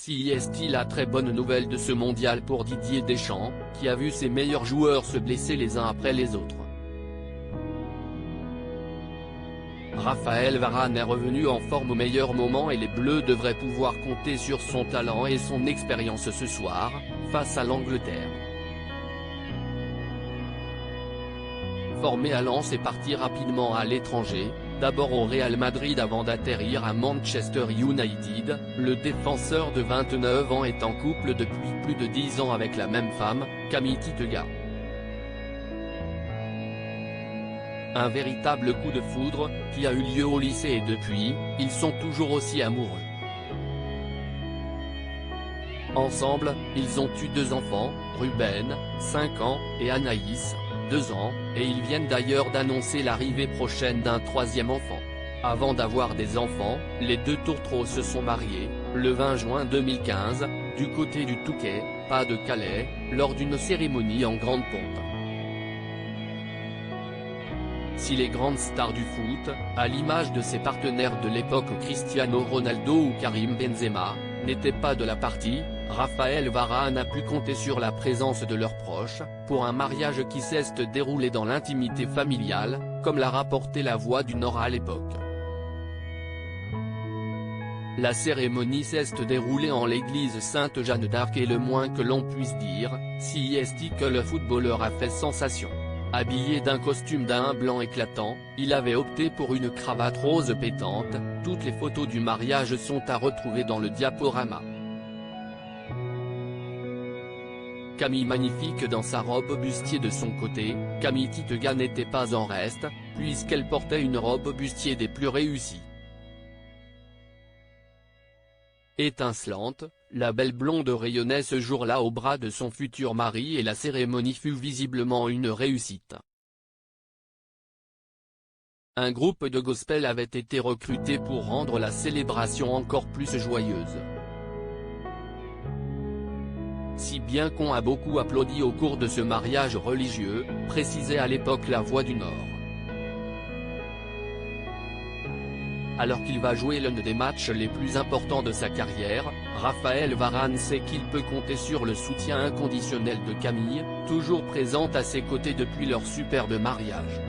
Si est-il la très bonne nouvelle de ce mondial pour Didier Deschamps, qui a vu ses meilleurs joueurs se blesser les uns après les autres. Raphaël Varane est revenu en forme au meilleur moment et les Bleus devraient pouvoir compter sur son talent et son expérience ce soir, face à l'Angleterre. Formé à Lens et parti rapidement à l'étranger, d'abord au Real Madrid avant d'atterrir à Manchester United, le défenseur de 29 ans est en couple depuis plus de 10 ans avec la même femme, Camille Titega. Un véritable coup de foudre, qui a eu lieu au lycée et depuis, ils sont toujours aussi amoureux. Ensemble, ils ont eu 2 enfants, Ruben, 5 ans, et Anaïs, 2 ans, et ils viennent d'ailleurs d'annoncer l'arrivée prochaine d'un 3e enfant. Avant d'avoir des enfants, les 2 tourtereaux se sont mariés, le 20 juin 2015, du côté du Touquet, pas de Calais, lors d'une cérémonie en grande pompe. Si les grandes stars du foot, à l'image de ses partenaires de l'époque Cristiano Ronaldo ou Karim Benzema, n'étaient pas de la partie, Raphaël Varane a pu compter sur la présence de leurs proches, pour un mariage qui s'est déroulé dans l'intimité familiale, comme l'a rapporté La Voix du Nord à l'époque. La cérémonie s'est déroulée en l'église Sainte-Jeanne d'Arc et le moins que l'on puisse dire, si est que le footballeur a fait sensation. Habillé d'un costume d'un blanc éclatant, il avait opté pour une cravate rose pétante. Toutes les photos du mariage sont à retrouver dans le diaporama. Camille magnifique dans sa robe bustier de son côté, Camille Titega n'était pas en reste, puisqu'elle portait une robe bustier des plus réussies. Étincelante, la belle blonde rayonnait ce jour-là au bras de son futur mari et la cérémonie fut visiblement une réussite. Un groupe de gospel avait été recruté pour rendre la célébration encore plus joyeuse. Si bien qu'on a beaucoup applaudi au cours de ce mariage religieux, précisait à l'époque La Voix du Nord. Alors qu'il va jouer l'un des matchs les plus importants de sa carrière, Raphaël Varane sait qu'il peut compter sur le soutien inconditionnel de Camille, toujours présente à ses côtés depuis leur superbe mariage.